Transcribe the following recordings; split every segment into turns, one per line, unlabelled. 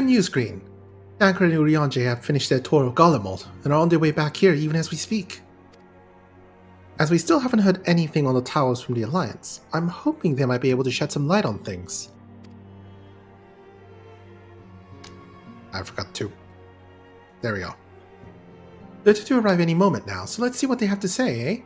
news, Green. Dankra and Urianger have finished their tour of Garlemald and are on their way back here even as we speak. As we still haven't heard anything on the towers from the Alliance, I'm hoping they might be able to shed some light on things. I forgot to. There we go. They're due to arrive any moment now, so let's see what they have to say, eh?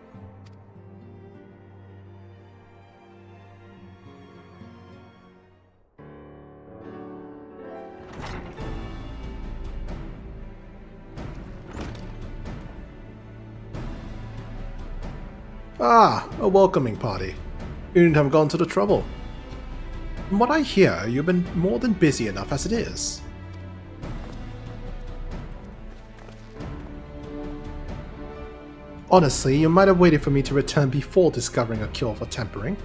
Ah, a welcoming party. You didn't have gone to the trouble. From what I hear, you've been more than busy enough as it is. Honestly, you might have waited for me to return before discovering a cure for tempering.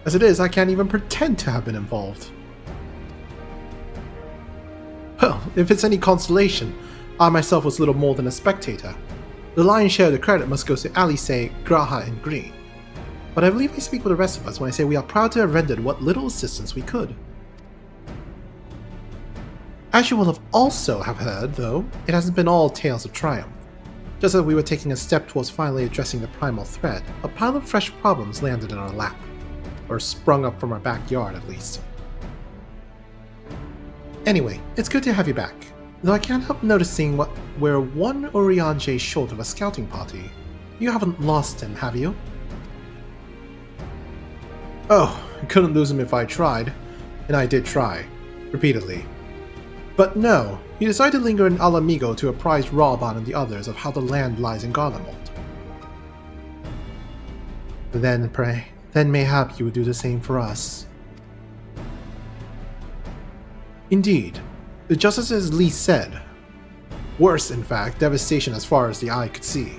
As it is, I can't even pretend to have been involved. Well, if it's any consolation, I myself was little more than a spectator. The lion's share of the credit must go to Alice, Graha, and Green. But I believe I speak for the rest of us when I say we are proud to have rendered what little assistance we could. As you will have also have heard, though, it hasn't been all tales of triumph. Just as we were taking a step towards finally addressing the primal threat, a pile of fresh problems landed in our lap. Or sprung up from our backyard, at least. Anyway, it's good to have you back. Though I can't help noticing we're one Urianger short of a scouting party. You haven't lost him, have you? Oh, I couldn't lose him if I tried. And I did try. Repeatedly. But no, he decided to linger in Alamigo to apprise Raban and the others of how the land lies in Garlemald. Then mayhap you would do the same for us. Indeed. Just as Lee said. Worse, in fact, devastation as far as the eye could see.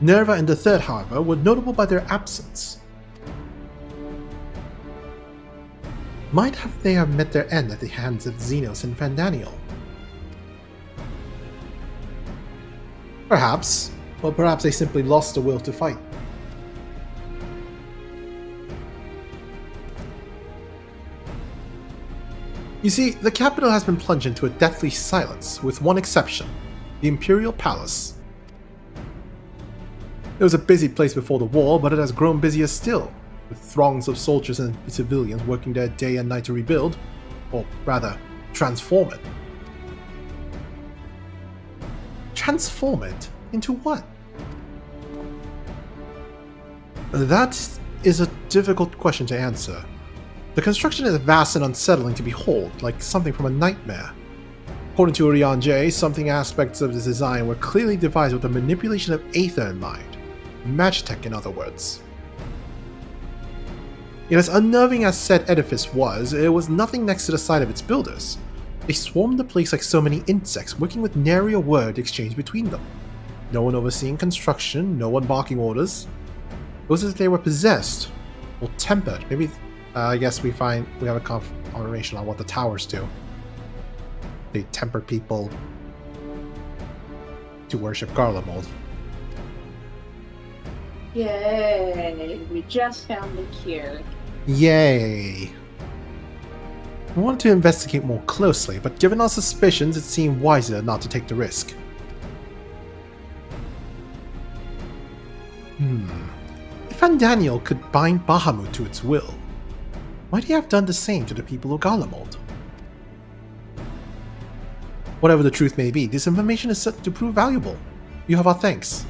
Nerva and the Third, however, were notable by their absence. Might they have met their end at the hands of Xenos and Fandaniel? Perhaps. Or perhaps they simply lost the will to fight. You see, the capital has been plunged into a deathly silence, with one exception, the Imperial Palace. It was a busy place before the war, but it has grown busier still, with throngs of soldiers and civilians working there day and night to rebuild, or rather, transform it. Transform it? Into what? That is a difficult question to answer. The construction is vast and unsettling to behold, like something from a nightmare. According to Urianger, something aspects of the design were clearly devised with the manipulation of Aether in mind. Magitech, in other words. Yet as unnerving as said edifice was, it was nothing next to the sight of its builders. They swarmed the place like so many insects, working with nary a word exchanged between them. No one overseeing construction, no one barking orders. It was as if they were possessed, or tempered. Maybe, I guess we have a confirmation on what the towers do. They temper people to worship Garlemald.
Yay! We just found the cure.
Yay! I wanted to investigate more closely, but given our suspicions, it seemed wiser not to take the risk. If Fandaniel could bind Bahamut to its will, might he have done the same to the people of Garlemald? Whatever the truth may be, this information is certain to prove valuable. You have our thanks.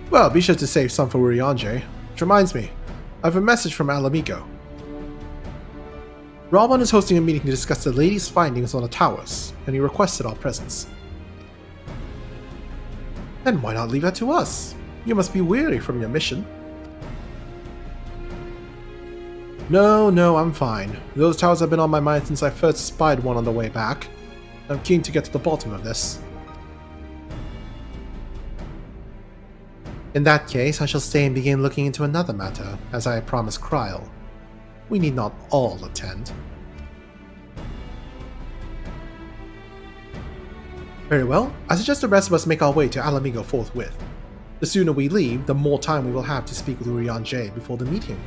Well, be sure to save some for Urianger. Which reminds me, I have a message from Alamigo. Raban is hosting a meeting to discuss the latest findings on the towers, and he requested our presence. Then why not leave that to us? You must be weary from your mission. No, I'm fine. Those towers have been on my mind since I first spied one on the way back. I'm keen to get to the bottom of this. In that case, I shall stay and begin looking into another matter, as I promised Kryl. We need not all attend. Very well, I suggest the rest of us make our way to Alamigo forthwith. The sooner we leave, the more time we will have to speak with Urianger before the meeting.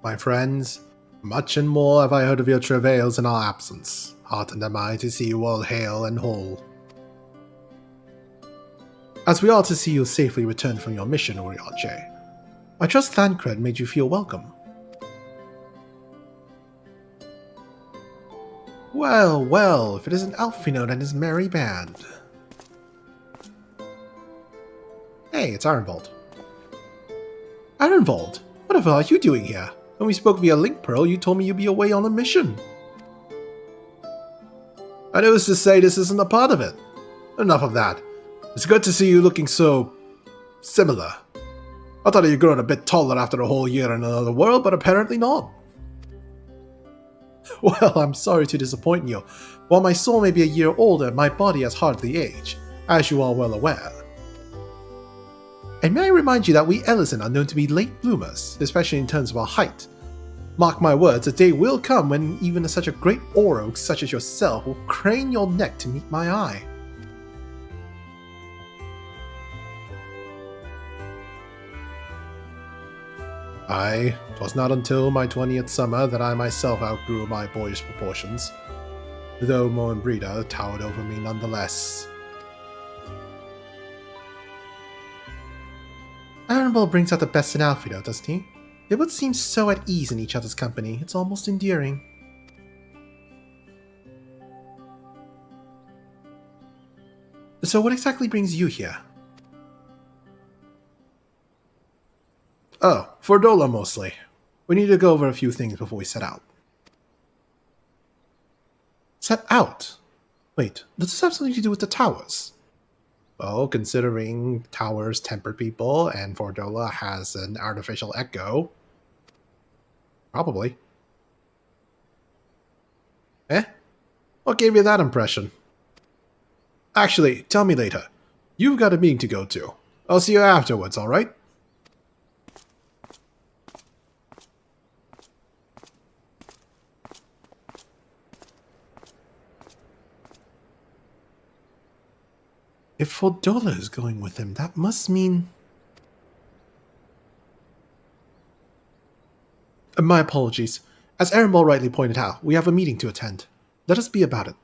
My friends, much and more have I heard of your travails in our absence. Heartened am I to see you all hale and whole. As we are to see you safely return from your mission, Eorzea, I trust Thancred made you feel welcome. Well, well, if it isn't Alphinaud and his merry band. Hey, it's Arenvold. Arenvold, what the hell are you doing here? When we spoke via Link Pearl, you told me you'd be away on a mission. I know who's to say this isn't a part of it. Enough of that. It's good to see you looking so... similar. I thought you'd grown a bit taller after a whole year in another world, but apparently not. Well, I'm sorry to disappoint you. While my soul may be a year older, my body has hardly aged, as you are well aware. And may I remind you that we Ellison are known to be late bloomers, especially in terms of our height. Mark my words, a day will come when even such a great Orogue such as yourself will crane your neck to meet my eye. Aye, 'twas not until my 20th summer that I myself outgrew my boyish proportions, though Moenbrida towered over me nonetheless. Arenvold brings out the best in Alphinaud, doesn't he? They both seem so at ease in each other's company, it's almost endearing. So what exactly brings you here? Oh, for Dola mostly. We need to go over a few things before we set out. Set out? Wait, does this have something to do with the towers? Well, considering towers temper people and Fordola has an artificial echo. Probably. Eh? What gave you that impression? Actually, tell me later. You've got a meeting to go to. I'll see you afterwards, alright? If Fordola is going with him, that must mean... My apologies. As Arenvold rightly pointed out, we have a meeting to attend. Let us be about it.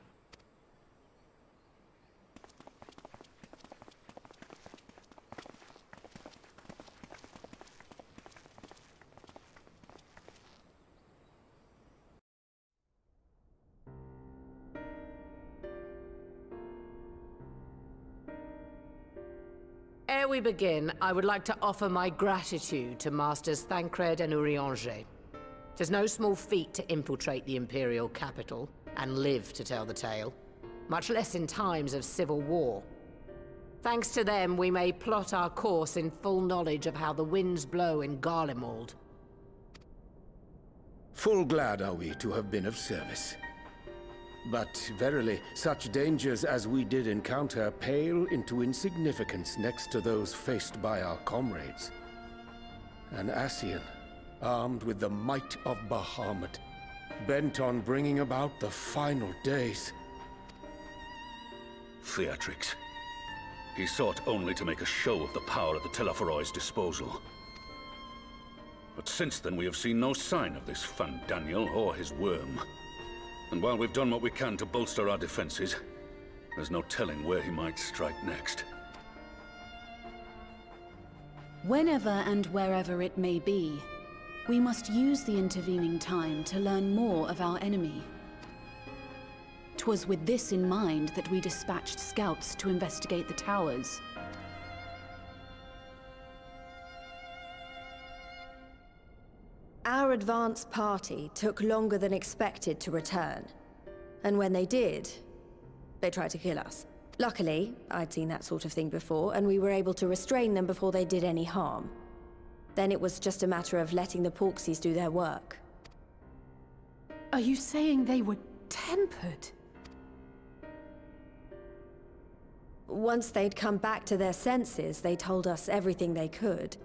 Ere we begin, I would like to offer my gratitude to Masters Thancred and Eorzea. It is no small feat to infiltrate the Imperial capital and live to tell the tale, much less in times of civil war. Thanks to them, we may plot our course in full knowledge of how the winds blow in Garlemald.
Full glad are we to have been of service. But verily, such dangers as we did encounter pale into insignificance next to those faced by our comrades. An Ascian, armed with the might of Bahamut, bent on bringing about the final days.
Theatrix. He sought only to make a show of the power at the Teleforoi's disposal. But since then we have seen no sign of this Fandaniel or his worm. And while we've done what we can to bolster our defenses, there's no telling where he might strike next.
Whenever and wherever it may be, we must use the intervening time to learn more of our enemy. 'Twas with this in mind that we dispatched scouts to investigate the towers.
Our advance party took longer than expected to return. And when they did, they tried to kill us. Luckily, I'd seen that sort of thing before, and we were able to restrain them before they did any harm. Then it was just a matter of letting the Porksies do their work.
Are you saying they were tempered?
Once they'd come back to their senses, they told us everything they could.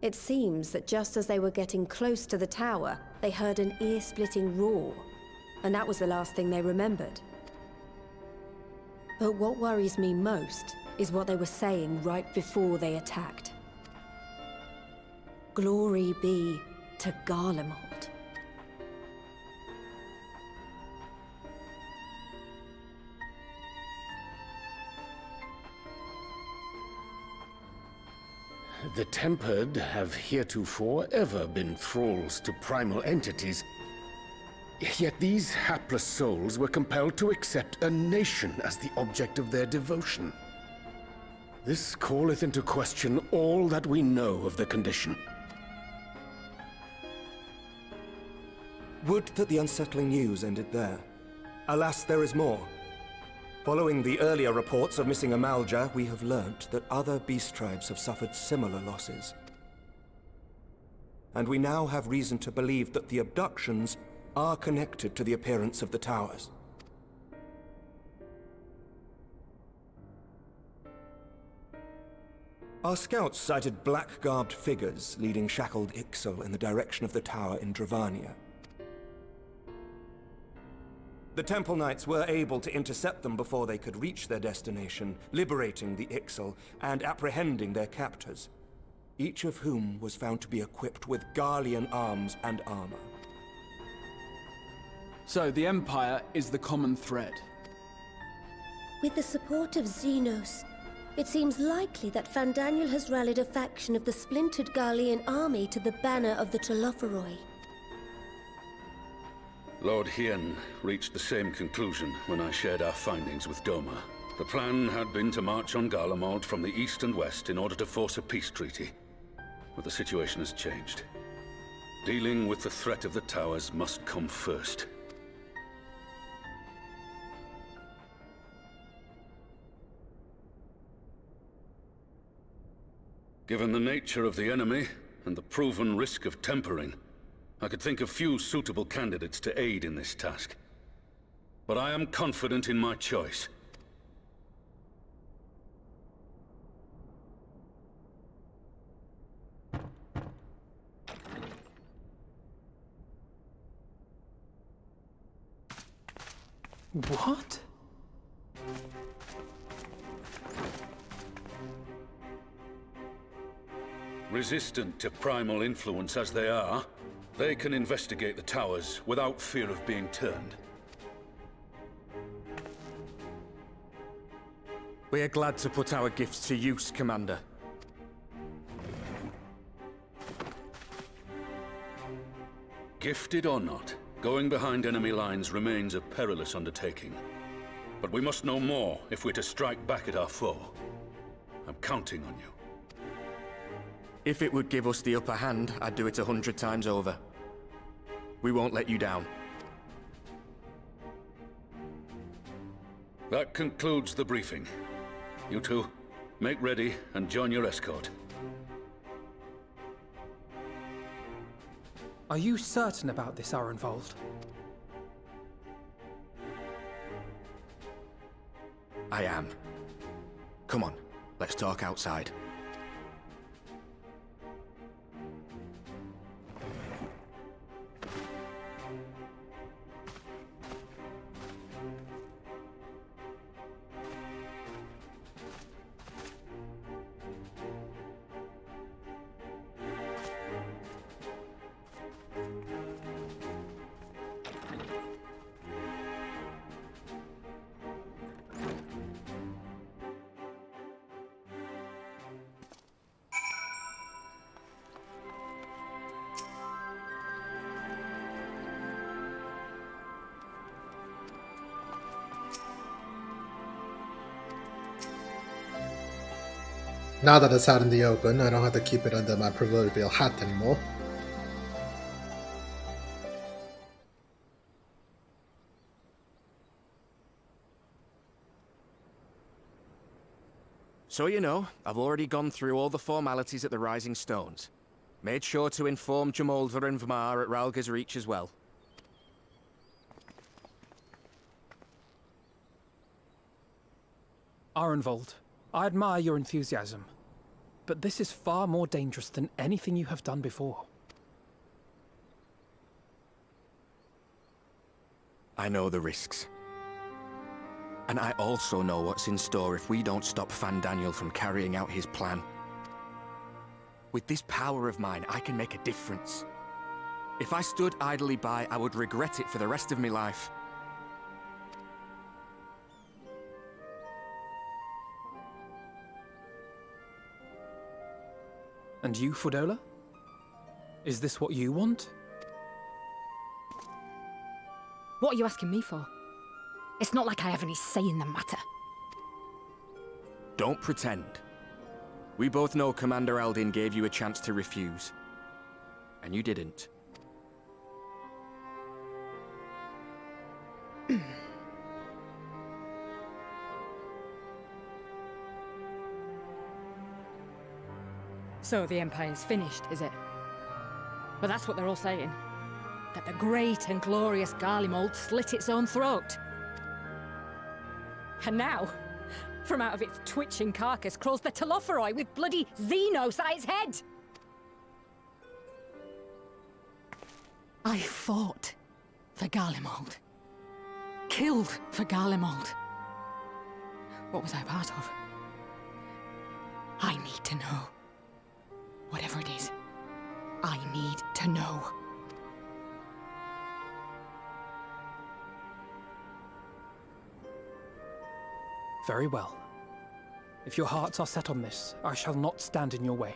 It seems that just as they were getting close to the tower, they heard an ear-splitting roar, and that was the last thing they remembered. But what worries me most is what they were saying right before they attacked. Glory be to Garlemald.
The Tempered have heretofore ever been thralls to primal entities. Yet these hapless souls were compelled to accept a nation as the object of their devotion. This calleth into question all that we know of the condition.
Would that the unsettling news ended there. Alas, there is more. Following the earlier reports of missing Amalja, we have learnt that other beast tribes have suffered similar losses. And we now have reason to believe that the abductions are connected to the appearance of the towers. Our scouts sighted black-garbed figures leading shackled Ixal in the direction of the tower in Dravania. The Temple Knights were able to intercept them before they could reach their destination, liberating the Ixal and apprehending their captors, each of whom was found to be equipped with Garlean arms and armor.
So the Empire is the common thread.
With the support of Xenos, it seems likely that Fandaniel has rallied a faction of the splintered Garlean army to the banner of the Telophoroi.
Lord Hien reached the same conclusion when I shared our findings with Doma. The plan had been to march on Garlemald from the east and west in order to force a peace treaty. But the situation has changed. Dealing with the threat of the towers must come first. Given the nature of the enemy and the proven risk of tempering, I could think of few suitable candidates to aid in this task. But I am confident in my choice.
What?
Resistant to primal influence as they are, they can investigate the towers without fear of being turned.
We are glad to put our gifts to use, Commander.
Gifted or not, going behind enemy lines remains a perilous undertaking. But we must know more if we're to strike back at our foe. I'm counting on you.
If it would give us the upper hand, I'd do it 100 times over. We won't let you down.
That concludes the briefing. You two, make ready and join your escort.
Are you certain about this, Arenvold?
I am. Come on, let's talk outside.
Now that it's out in the open, I don't have to keep it under my proverbial hat anymore.
So you know, I've already gone through all the formalities at the Rising Stones. Made sure to inform Jamolver and Vmar at Ralga's Reach as well.
Arenvold, I admire your enthusiasm, but this is far more dangerous than anything you have done before.
I know the risks. And I also know what's in store if we don't stop Fandaniel from carrying out his plan. With this power of mine, I can make a difference. If I stood idly by, I would regret it for the rest of my life.
And you, Fordola? Is this what you want?
What are you asking me for? It's not like I have any say in the matter.
Don't pretend. We both know Commander Eldin gave you a chance to refuse. And you didn't.
So the Empire's finished, is it? But that's what they're all saying. That the great and glorious Garlemald slit its own throat. And now, from out of its twitching carcass crawls the Telophoroi with bloody Xenos at its head! I fought for Garlemald. Killed for Garlemald. What was I part of? I need to know. Whatever it is, I need to know.
Very well. If your hearts are set on this, I shall not stand in your way.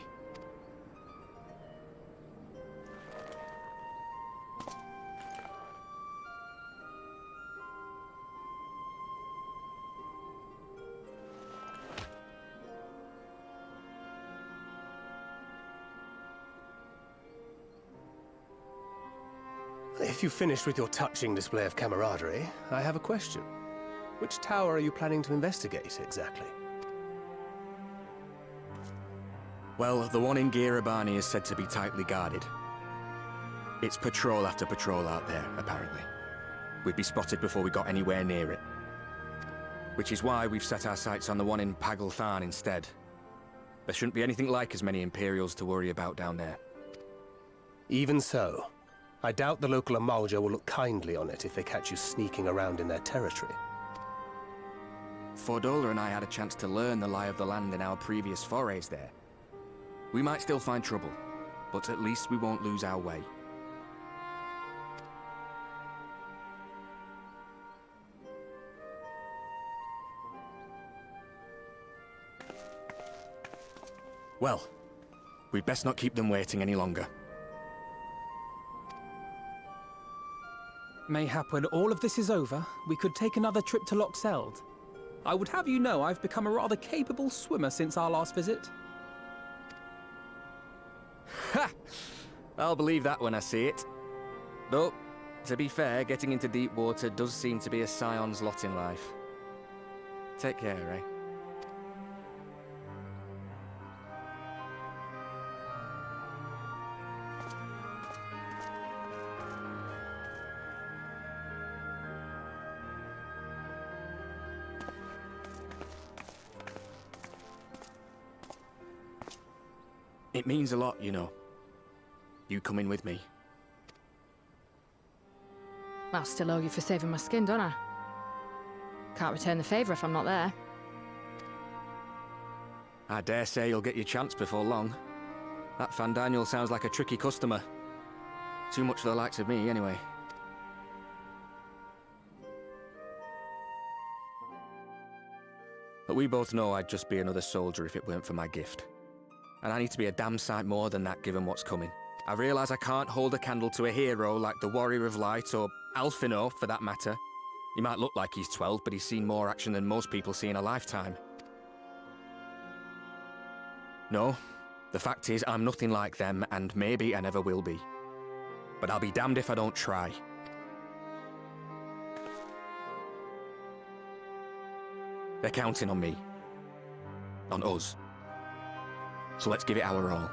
If you've finished with your touching display of camaraderie, I have a question. Which tower are you planning to investigate, exactly?
Well, the one in Girabani is said to be tightly guarded. It's patrol after patrol out there, apparently. We'd be spotted before we got anywhere near it. Which is why we've set our sights on the one in Pagalthan instead. There shouldn't be anything like as many Imperials to worry about down there.
Even so, I doubt the local Amalja will look kindly on it if they catch you sneaking around in their territory.
Fordola and I had a chance to learn the lie of the land in our previous forays there. We might still find trouble, but at least we won't lose our way. Well, we'd best not keep them waiting any longer.
Mayhap when all of this is over, we could take another trip to Loxeld. I would have you know I've become a rather capable swimmer since our last visit.
Ha! I'll believe that when I see it. Though, to be fair, getting into deep water does seem to be a scion's lot in life. Take care, eh? It means a lot, you know. You coming with me.
I'll still owe you for saving my skin, don't I? Can't return the favour if I'm not there.
I dare say you'll get your chance before long. That Fandaniel sounds like a tricky customer. Too much for the likes of me, anyway. But we both know I'd just be another soldier if it weren't for my gift. And I need to be a damn sight more than that given what's coming. I realise I can't hold a candle to a hero like the Warrior of Light, or Alphino, for that matter. He might look like he's 12, but he's seen more action than most people see in a lifetime. No, the fact is I'm nothing like them, and maybe I never will be. But I'll be damned if I don't try. They're counting on me. On us. So let's give it our all.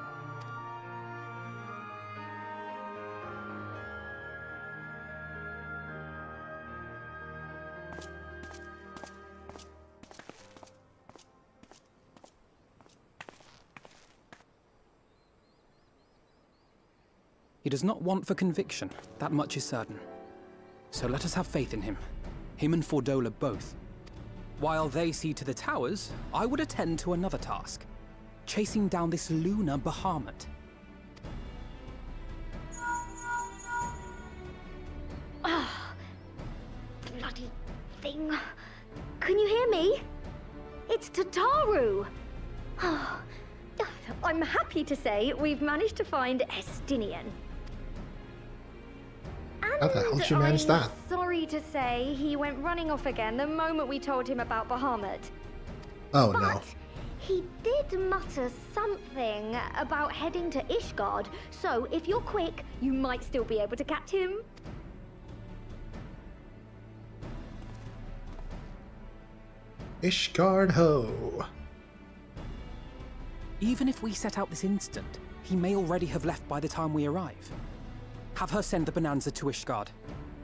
He does not want for conviction, that much is certain. So let us have faith in him. Him and Fordola both. While they see to the towers, I would attend to another task. Chasing down this lunar Bahamut.
Ah, bloody thing. Can you hear me? It's Tataru. I
I'm happy to say we've managed to find Estinian.
How the hell did you manage that?
Sorry to say, he went running off again the moment we told him about Bahamut.
Oh
But
no.
he did mutter something about heading to Ishgard, so if you're quick, you might still be able to catch him.
Ishgard ho.
Even if we set out this instant, he may already have left by the time we arrive. Have her send the Bonanza to Ishgard.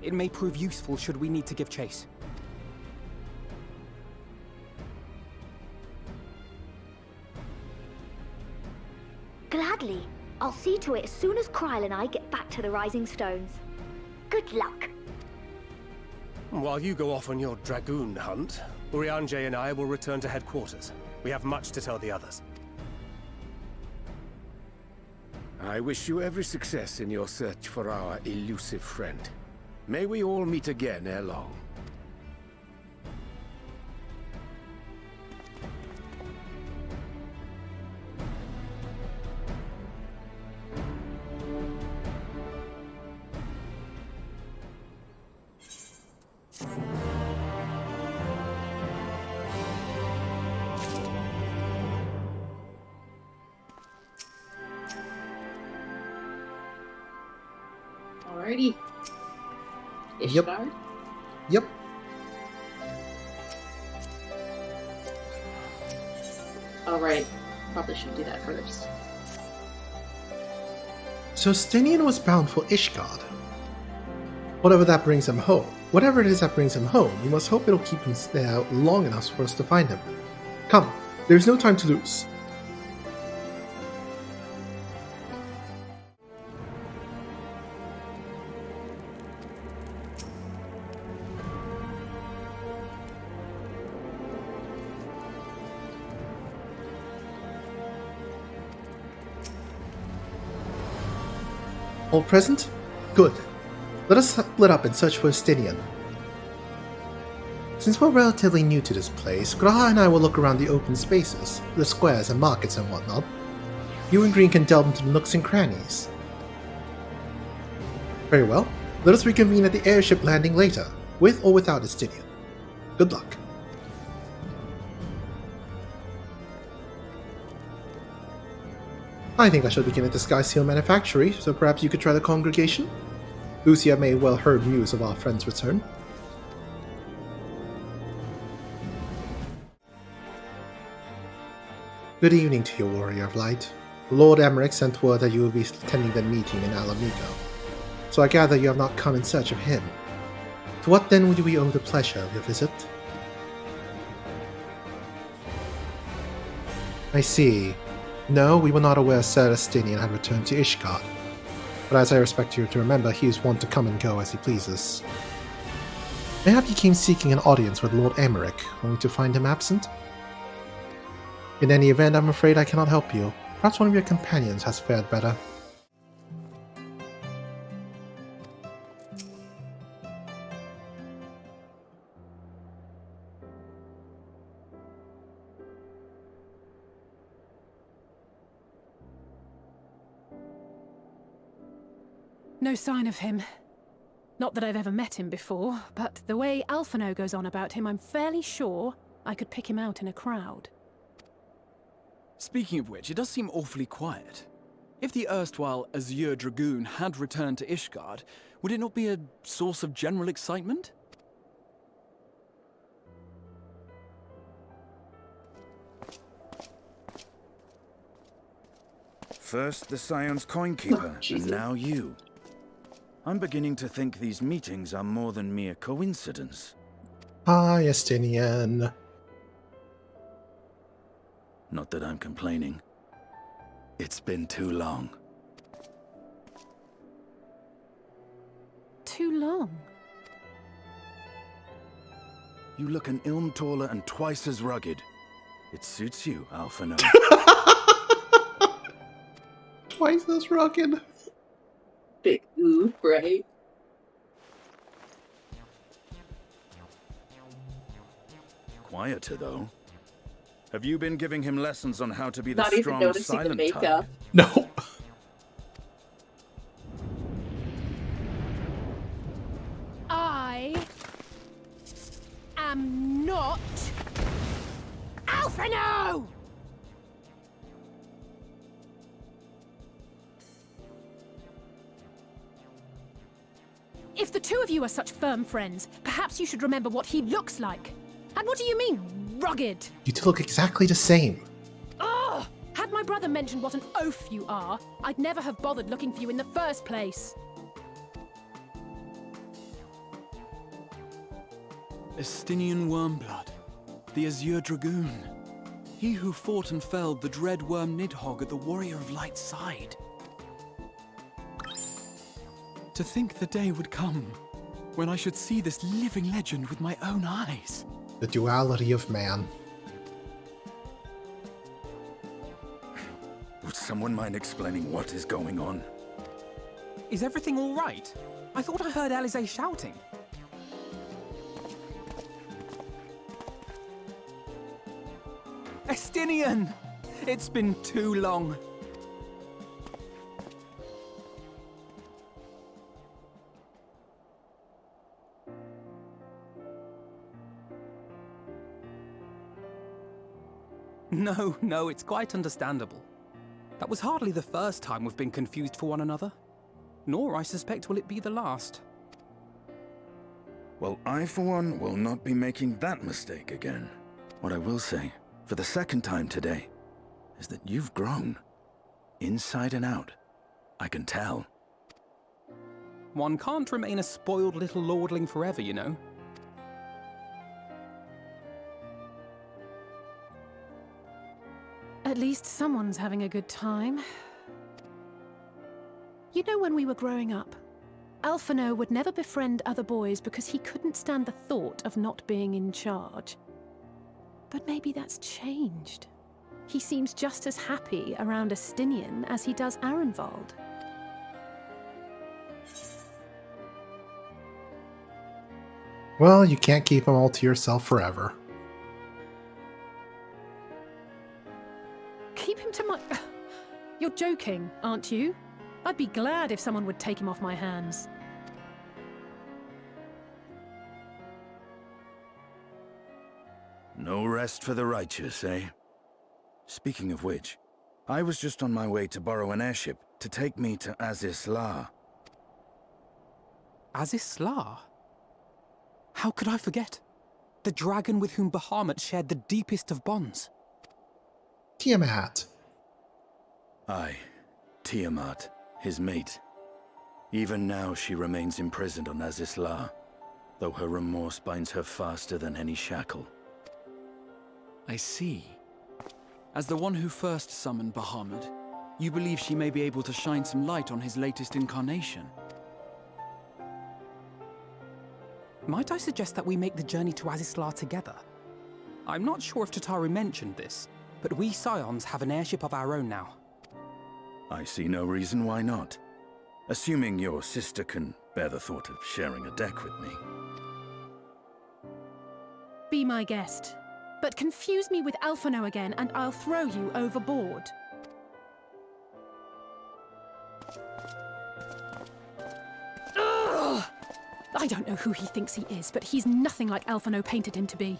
It may prove useful should we need to give chase.
Gladly. I'll see to it as soon as Kryl and I get back to the Rising Stones. Good luck.
While you go off on your dragoon hunt, Urianger and I will return to headquarters. We have much to tell the others.
I wish you every success in your search for our elusive friend. May we all meet again ere long.
Alrighty. Ishgard?
Yep.
Alright. Probably should do that first.
So Stinian was bound for Ishgard. Whatever that brings him home. Whatever it is that brings him home, we must hope it'll keep him there long enough for us to find him. Come, there's no time to lose. All present? Good. Let us split up and search for Estinian. Since we're relatively new to this place, Graha and I will look around the open spaces, the squares and markets and whatnot. You and Green can delve into the nooks and crannies. Very well. Let us reconvene at the airship landing later, with or without Estinian. Good luck. I think I shall begin at the Sky Seal Manufactory, so perhaps you could try the congregation? Lucia may well heard news of our friend's return. Good evening to you, Warrior of Light. Lord Emmerich sent word that you will be attending the meeting in Alamigo, so I gather you have not come in search of him. To what then would we owe the pleasure of your visit? I see. No, we were not aware Sir Estinian had returned to Ishgard. But as I respect you to remember, he is one to come and go as he pleases. Mayhap he came seeking an audience with Lord Emmerich, only to find him absent? In any event, I'm afraid I cannot help you. Perhaps one of your companions has fared better.
No sign of him. Not that I've ever met him before, but the way Alphino goes on about him, I'm fairly sure I could pick him out in a crowd.
Speaking of which, it does seem awfully quiet. If the erstwhile Azure Dragoon had returned to Ishgard, would it not be a source of general excitement?
First the Scion's Coinkeeper, and now you. I'm beginning to think these meetings are more than mere coincidence.
Hi, Estinian.
Not that I'm complaining. It's been too long.
Too long?
You look an ilm taller and twice as rugged. It suits you, Alphino.
Twice as rugged.
Big oof, right?
Quieter, though. Have you been giving him lessons on how to be the
Not even
strong,
noticing the
silent
makeup.
type?
No.
I am not Alphino! If the two of you are such firm friends, perhaps you should remember what he looks like. And what do you mean, rugged?
You two look exactly the same.
Ugh! Had my brother mentioned what an oaf you are, I'd never have bothered looking for you in the first place.
Estinian Wormblood, the Azure Dragoon. He who fought and felled the dread worm Nidhogg at the Warrior of Light's side. To think the day would come when I should see this living legend with my own eyes.
The duality of man.
Would someone mind explaining what is going on?
Is everything all right? I thought I heard Alize shouting. Estinian! It's been too long. No, it's quite understandable. That was hardly the first time we've been confused for one another. Nor, I suspect, will it be the last.
Well, I, for one, will not be making that mistake again. What I will say, for the second time today, is that you've grown. Inside and out. I can tell.
One can't remain a spoiled little lordling forever, you know.
At least someone's having a good time. You know, when we were growing up, Alphino would never befriend other boys because he couldn't stand the thought of not being in charge. But maybe that's changed. He seems just as happy around Estinian as he does Arenvald.
Well, you can't keep them all to yourself forever.
Keep him to my... You're joking, aren't you? I'd be glad if someone would take him off my hands.
No rest for the righteous, eh? Speaking of which, I was just on my way to borrow an airship to take me to Azisla.
Azisla? How could I forget? The dragon with whom Bahamut shared the deepest of bonds.
Tiamat.
Aye, Tiamat, his mate. Even now she remains imprisoned on Azisla, though her remorse binds her faster than any shackle.
I see. As the one who first summoned Bahamut, you believe she may be able to shine some light on his latest incarnation.
Might I suggest that we make the journey to Azisla together? I'm not sure if Tataru mentioned this, but we Scions have an airship of our own now.
I see no reason why not. Assuming your sister can bear the thought of sharing a deck with me.
Be my guest. But confuse me with Alphino again and I'll throw you overboard. Ugh! I don't know who he thinks he is, but he's nothing like Alphino painted him to be.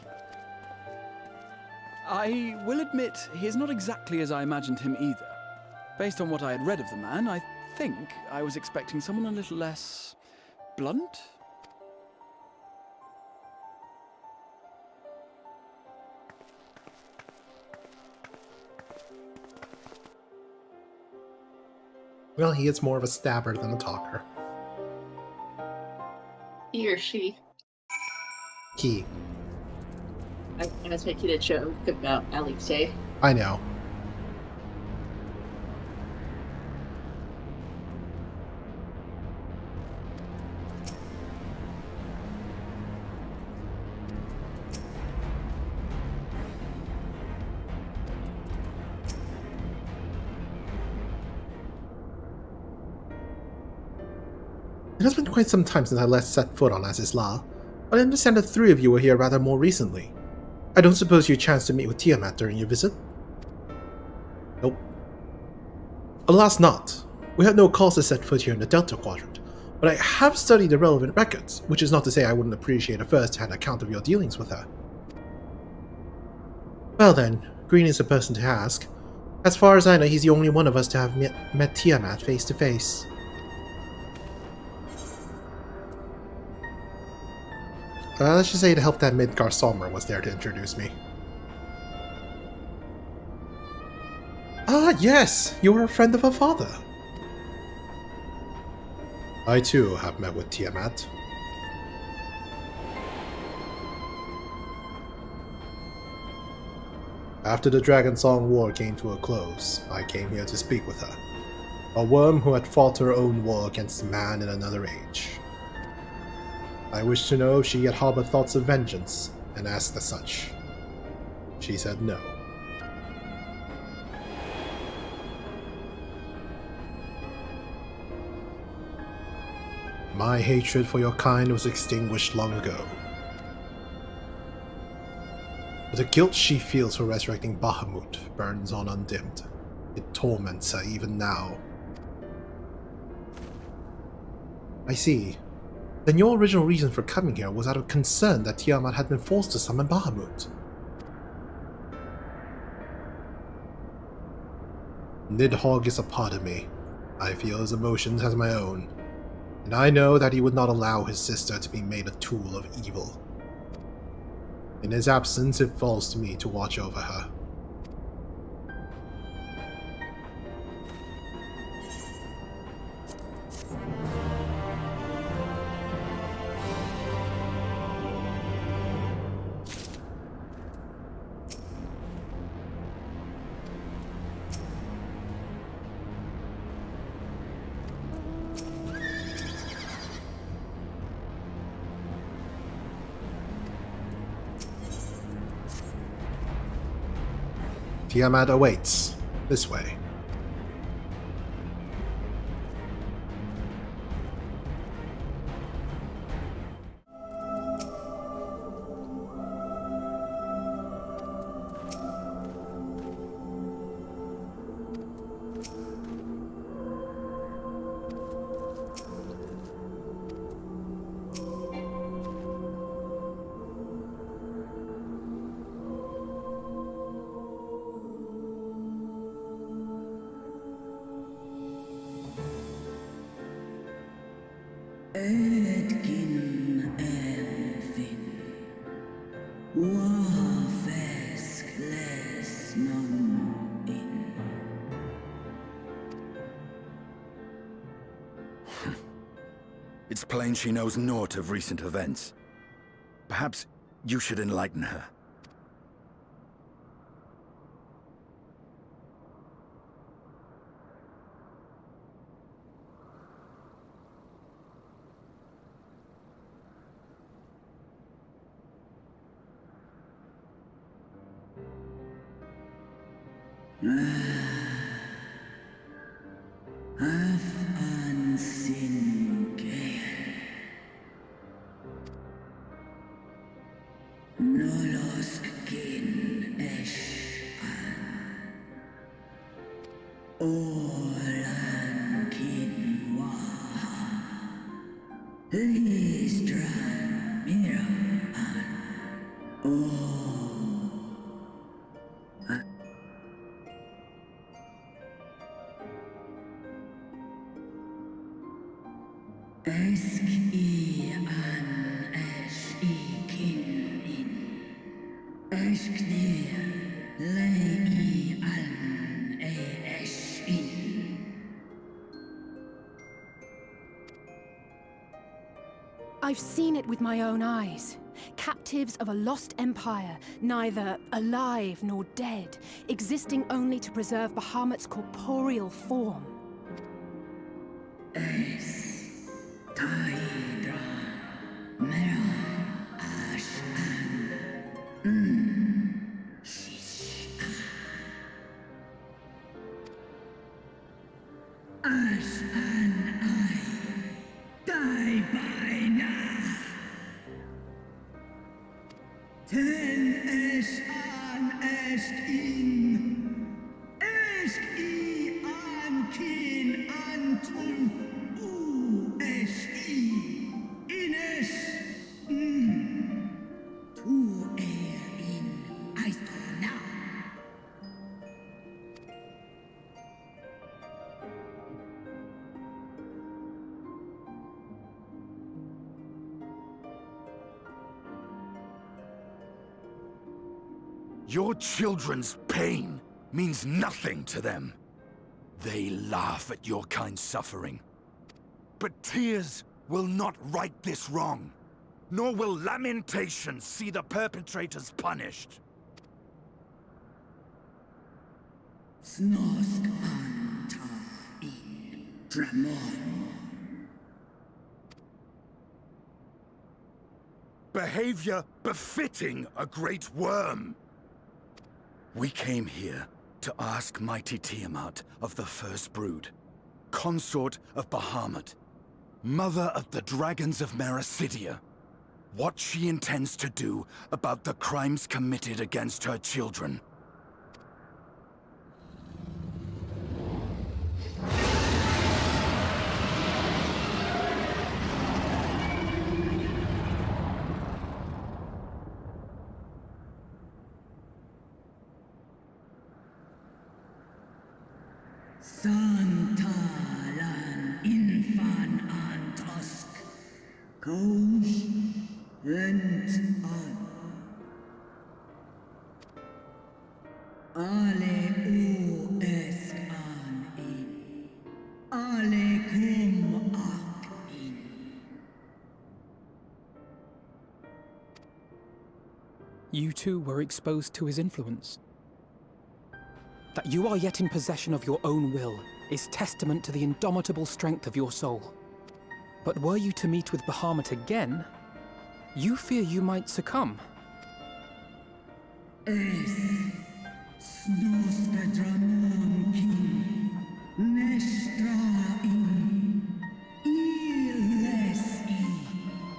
I will admit, he is not exactly as I imagined him either. Based on what I had read of the man, I think I was expecting someone a little less... blunt?
Well, he is more of a stabber than a talker.
He or she.
He.
I was making a joke about Alice.
I know. It has been quite some time since I last set foot on Azisla, but I understand the three of you were here rather more recently. I don't suppose you chanced to meet with Tiamat during your visit? Nope. Alas not. We had no cause to set foot here in the Delta Quadrant, but I have studied the relevant records, which is not to say I wouldn't appreciate a first-hand account of your dealings with her. Well then, Green is the person to ask. As far as I know, he's the only one of us to have met Tiamat face to face. Let's just say to help that Midgar Sommer was there to introduce me. Ah, yes! You were a friend of her father. I too have met with Tiamat. After the Dragon Song War came to a close, I came here to speak with her. A worm who had fought her own war against man in another age. I wished to know if she yet harbored thoughts of vengeance, and asked as such. She said no. My hatred for your kind was extinguished long ago. But the guilt she feels for resurrecting Bahamut burns on undimmed. It torments her even now. I see. Then your original reason for coming here was out of concern that Tiamat had been forced to summon Bahamut. Nidhogg is a part of me. I feel his emotions as my own. And I know that he would not allow his sister to be made a tool of evil. In his absence, it falls to me to watch over her. Tiamat awaits. This way.
It's plain she knows naught of recent events. Perhaps you should enlighten her.
I've seen it with my own eyes. Captives of a lost empire, neither alive nor dead, existing only to preserve Bahamut's corporeal form.
est in, est I an kin antun, u est I, ines, tu in, aistona.
Your children's pain means nothing to them. They laugh at your kind suffering. But tears will not right this wrong, nor will lamentations see the perpetrators punished.
Snosk anta in Dramon.
Behavior befitting a great worm. We came here to ask mighty Tiamat of the First Brood, consort of Bahamut, mother of the dragons of Mericidia, what she intends to do about the crimes committed against her children.
Santalan infan antosk, Koush rent an. Ale o es an in, ale kum ak in.
You too were exposed to his influence. That you are yet in possession of your own will is testament to the indomitable strength of your soul. But were you to meet with Bahamut again, you fear you might succumb.
Es snoska dramon kin, nestra in, iles I,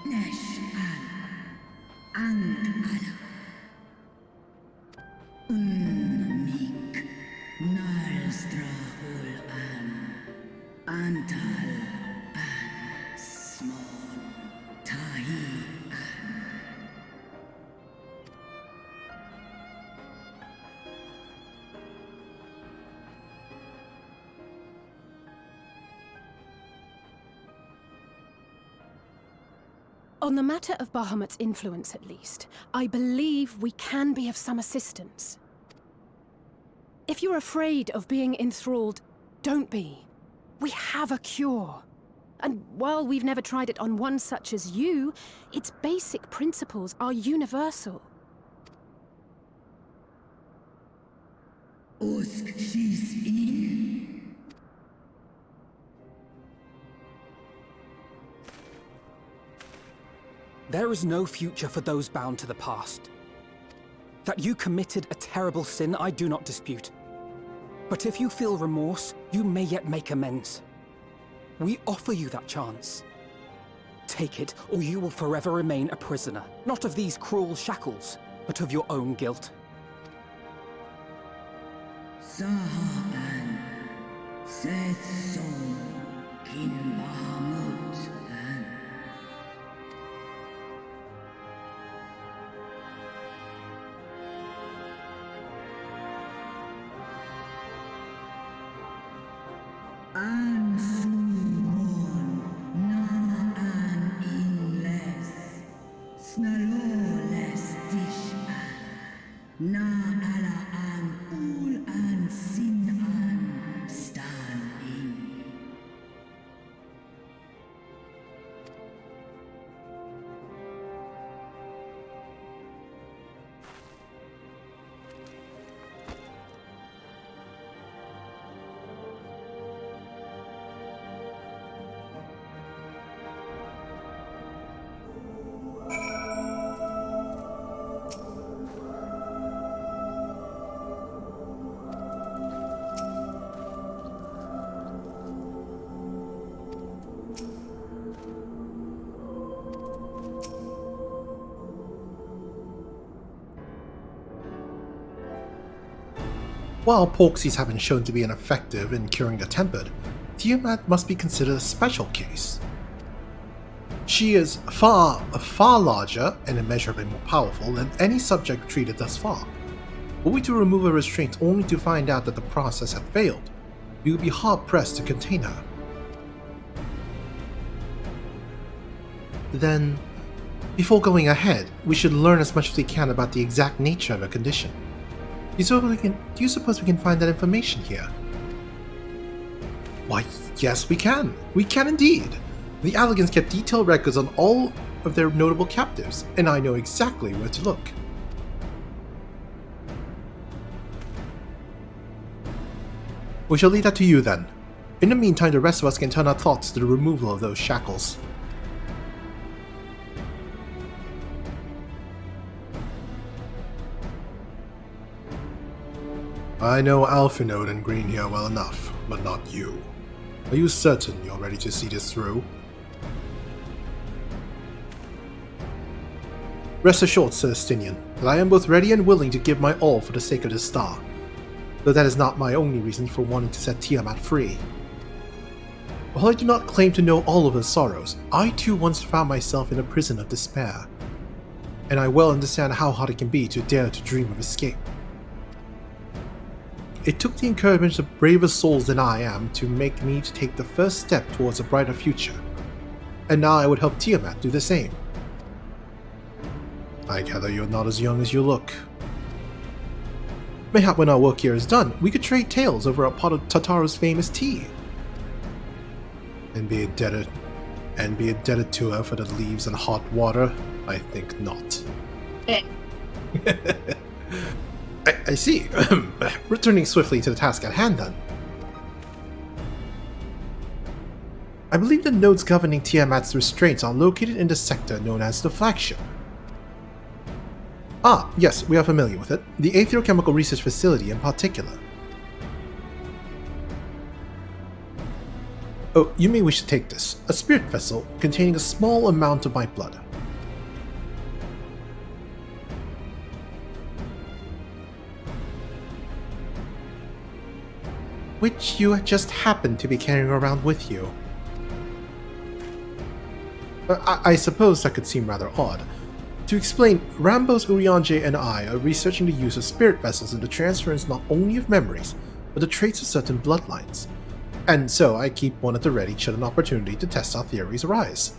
nesh an, ala. Unmik, nalstra hul an, antal an, smon, tahi an.
On the matter of Bahamut's influence, at least, I believe we can be of some assistance. If you're afraid of being enthralled, don't be. We have a cure. And while we've never tried it on one such as you, its basic principles are universal.
Usk she's in.
There is no future for those bound to the past. That you committed a terrible sin, I do not dispute. But if you feel remorse, you may yet make amends. We offer you that chance. Take it, or you will forever remain a prisoner, not of these cruel shackles, but of your own guilt.
Sahan, Seth Son, Kin Bahamut, and An Sumon, Na An Inles, Snaloles Dish An, Na Ala An Ul An Sin An, Stan In.
While Porxies have been shown to be ineffective in curing the tempered, Tiamat must be considered a special case. She is far larger and immeasurably more powerful than any subject treated thus far. Were we to remove her restraints only to find out that the process had failed, we would be hard-pressed to contain her. Then, before going ahead, we should learn as much as we can about the exact nature of her condition. Do you suppose we can find that information here? Why, yes we can. We can indeed. The Allegans kept detailed records on all of their notable captives, and I know exactly where to look. We shall leave that to you then. In the meantime, the rest of us can turn our thoughts to the removal of those shackles. I know Alphinode and Green here well enough, but not you. Are you certain you're ready to see this through? Rest assured, Sir Stinian, that I am both ready and willing to give my all for the sake of this star, though that is not my only reason for wanting to set Tiamat free. While I do not claim to know all of her sorrows, I too once found myself in a prison of despair, and I well understand how hard it can be to dare to dream of escape. It took the encouragement of braver souls than I am to make me to take the first step towards a brighter future, and now I would help Tiamat do the same. I gather you're not as young as you look. Mayhap when our work here is done, we could trade tales over a pot of Tataro's famous tea. And be indebted to her for the leaves and hot water? I think not. I see. Returning swiftly to the task at hand then. I believe the nodes governing Tiamat's restraints are located in the sector known as the flagship. Ah, yes, we are familiar with it. The Aetherochemical Research Facility in particular. Oh, you may wish to take this. A spirit vessel containing a small amount of my blood. Which you just happen to be carrying around with you. I suppose that could seem rather odd. To explain, Rambos, Urianger, and I are researching the use of spirit vessels in the transference not only of memories, but the traits of certain bloodlines. And so I keep one at the ready should an opportunity to test our theories arise.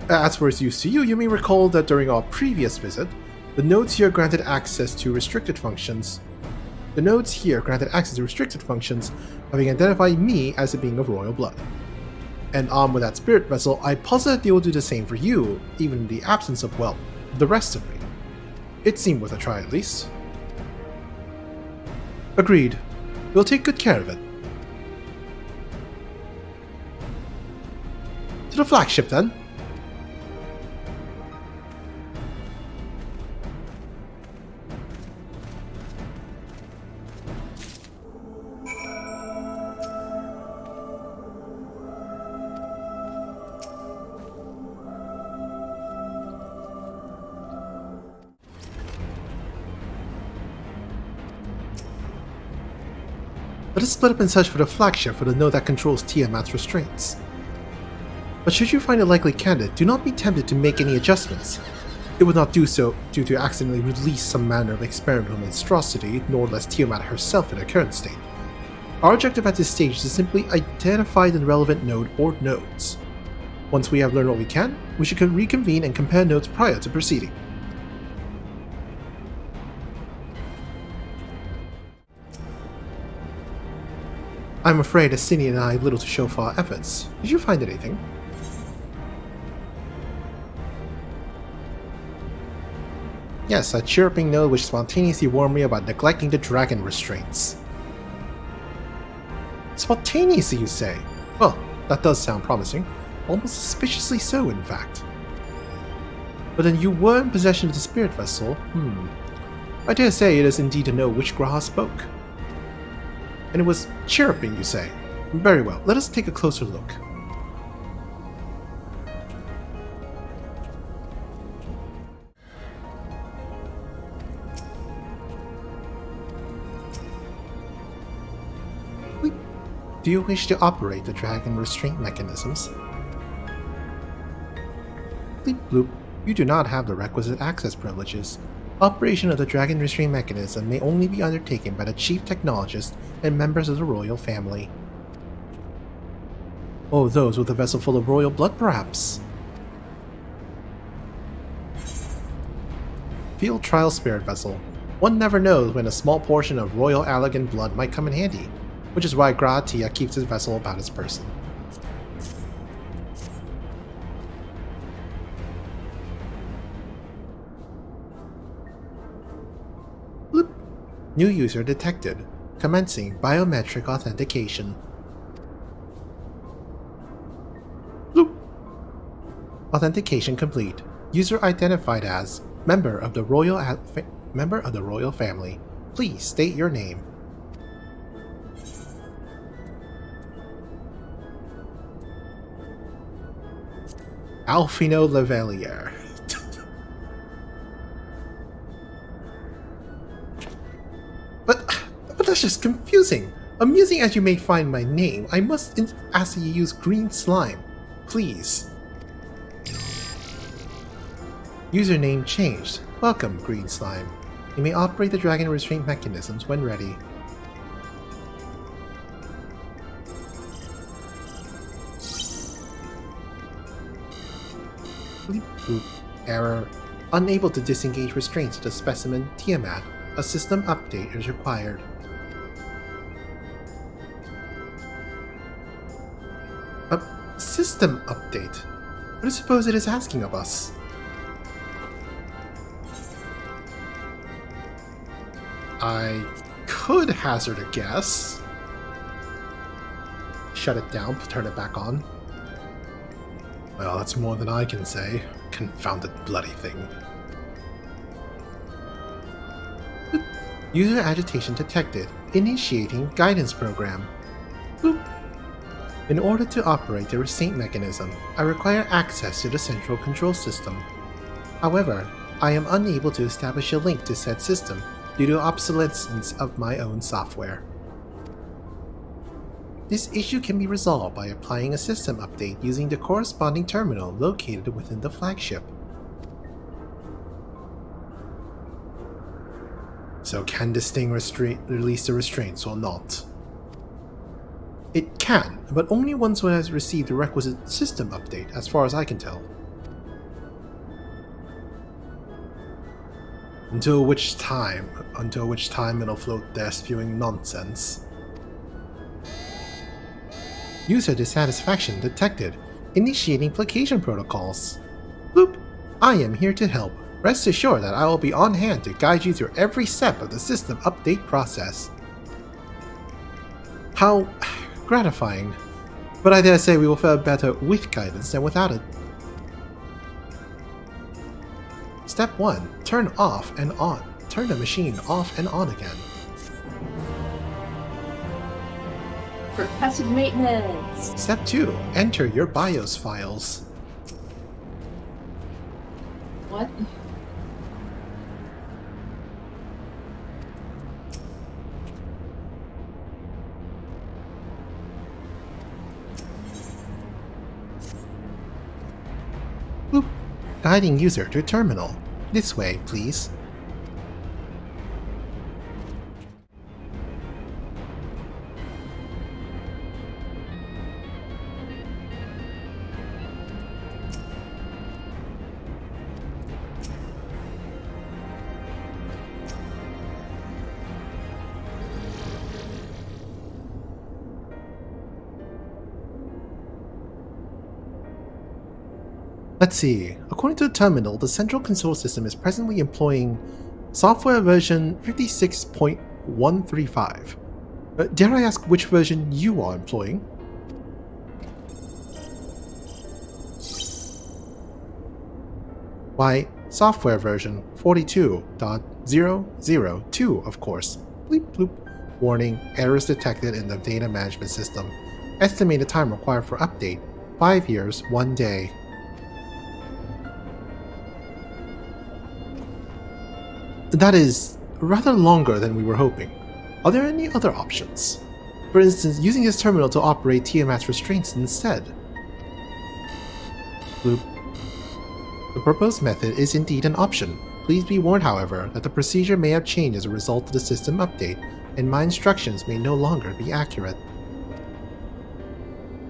As for its use to you, you may recall that during our previous visit, the nodes here granted access to restricted functions, having identified me as a being of royal blood. And armed with that spirit vessel, I posit they will do the same for you, even in the absence of, well, the rest of me. It seemed worth a try at least. Agreed. We'll take good care of it. To the flagship then. Let us split up and search for the flagship for the node that controls Tiamat's restraints. But should you find a likely candidate, do not be tempted to make any adjustments. It would not do so due to accidentally release some manner of experimental monstrosity, nor less Tiamat herself in her current state. Our objective at this stage is to simply identify the relevant node or nodes. Once we have learned what we can, we should reconvene and compare notes prior to proceeding. I'm afraid Ascian and I have little to show for our efforts. Did you find anything? Yes, a chirping note which spontaneously warned me about neglecting the dragon restraints. Spontaneously, you say? Well, that does sound promising. Almost suspiciously so, in fact. But then you were in possession of the spirit vessel? I dare say it is indeed to know which Graha spoke. And it was chirping, you say? Very well, let us take a closer look. Do you wish to operate the dragon restraint mechanisms? Bleep bloop. You do not have the requisite access privileges. Operation of the dragon restraint mechanism may only be undertaken by the chief technologist and members of the royal family. Oh, those with a vessel full of royal blood, perhaps? Field Trial Spirit Vessel. One never knows when a small portion of royal Allegan blood might come in handy, which is why Gratia keeps his vessel about his person. Bloop. New user detected. Commencing biometric authentication. Bloop. Authentication complete. User identified as member of the royal family. Please state your name. Alfino Levelier. But that's just confusing. Amusing as you may find my name, I must ask that you use green slime. Please. Username changed. Welcome, green slime. You may operate the dragon restraint mechanisms when ready. Bleep boop. Error. Unable to disengage restraints to the specimen Tiamat. A system update is required. A system update? What do you suppose it is asking of us? I could hazard a guess. Shut it down, turn it back on. Well, that's more than I can say. Confounded bloody thing. User agitation detected. Initiating guidance program. Boop. In order to operate the restraint mechanism, I require access to the central control system. However, I am unable to establish a link to said system due to obsolescence of my own software. This issue can be resolved by applying a system update using the corresponding terminal located within the flagship. So can this thing release the restraints or not? It can, but only once it has received the requisite system update, as far as I can tell. Until which time it'll float there spewing nonsense. User dissatisfaction detected. Initiating placation protocols. Bloop. I am here to help. Rest assured that I will be on hand to guide you through every step of the system update process. How gratifying. But I dare say we will fare better with guidance than without it. Step 1. Turn off and on. Turn the machine off and on again.
Passive maintenance.
Step 2. Enter your BIOS files.
What?
Boop. Guiding user to terminal. This way, please. Let's see. According to the terminal, the central control system is presently employing software version 56.135. Dare I ask which version you are employing? Why, software version 42.002, of course. Bleep bloop. Warning, errors detected in the data management system. Estimated time required for update, 5 years, 1 day. That is rather longer than we were hoping. Are there any other options? For instance, using his terminal to operate Tiamat's restraints instead. Bloop. The proposed method is indeed an option. Please be warned, however, that the procedure may have changed as a result of the system update, and my instructions may no longer be accurate.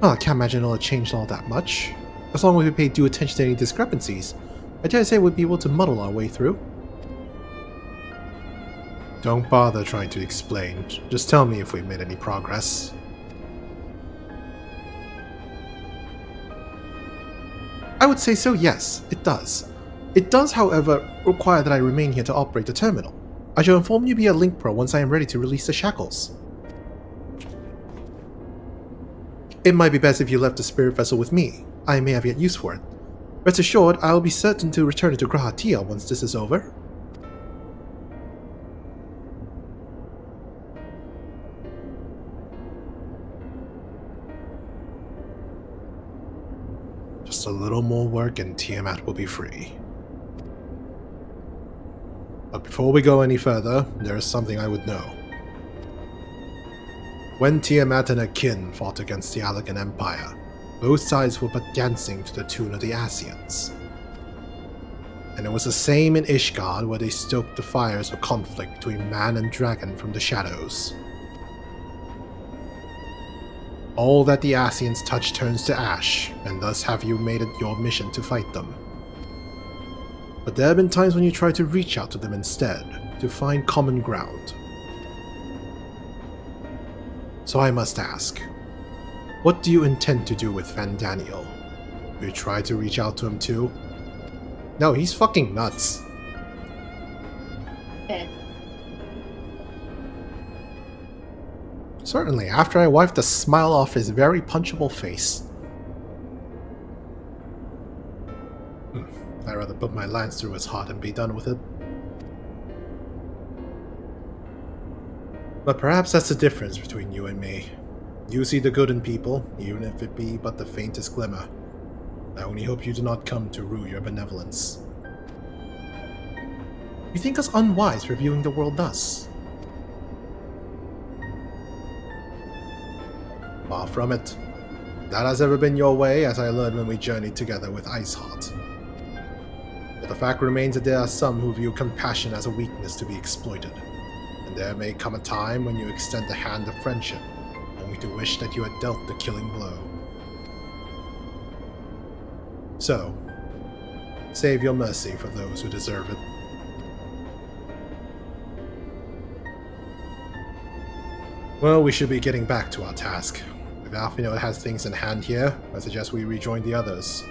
Well, I can't imagine it'll have changed all that much. As long as we pay due attention to any discrepancies, I dare say we'd be able to muddle our way through. Don't bother trying to explain. Just tell me if we've made any progress. I would say so, yes, it does. It does, however, require that I remain here to operate the terminal. I shall inform you via Link Pro once I am ready to release the shackles. It might be best if you left the spirit vessel with me. I may have yet use for it. Rest assured, I will be certain to return it to Grahatia once this is over. Just a little more work and Tiamat will be free. But before we go any further, there is something I would know. When Tiamat and her kin fought against the Allegan Empire, both sides were but dancing to the tune of the Ascians. And it was the same in Ishgard, where they stoked the fires of conflict between man and dragon from the shadows. All that the Ascians touch turns to ash, and thus have you made it your mission to fight them. But there have been times when you try to reach out to them instead, to find common ground. So I must ask, what do you intend to do with Fandaniel? Will you try to reach out to him too? No, he's fucking nuts. Certainly, after I wiped the smile off his very punchable face. I'd rather put my lance through his heart and be done with it. But perhaps that's the difference between you and me. You see the good in people, even if it be but the faintest glimmer. I only hope you do not come to rue your benevolence. You think us unwise for viewing the world thus? Far from it. That has ever been your way, as I learned when we journeyed together with Iceheart. But the fact remains that there are some who view compassion as a weakness to be exploited, and there may come a time when you extend the hand of friendship, only to wish that you had dealt the killing blow. So, save your mercy for those who deserve it. Well, we should be getting back to our task. If Alfino has things in hand here, I suggest we rejoin the others.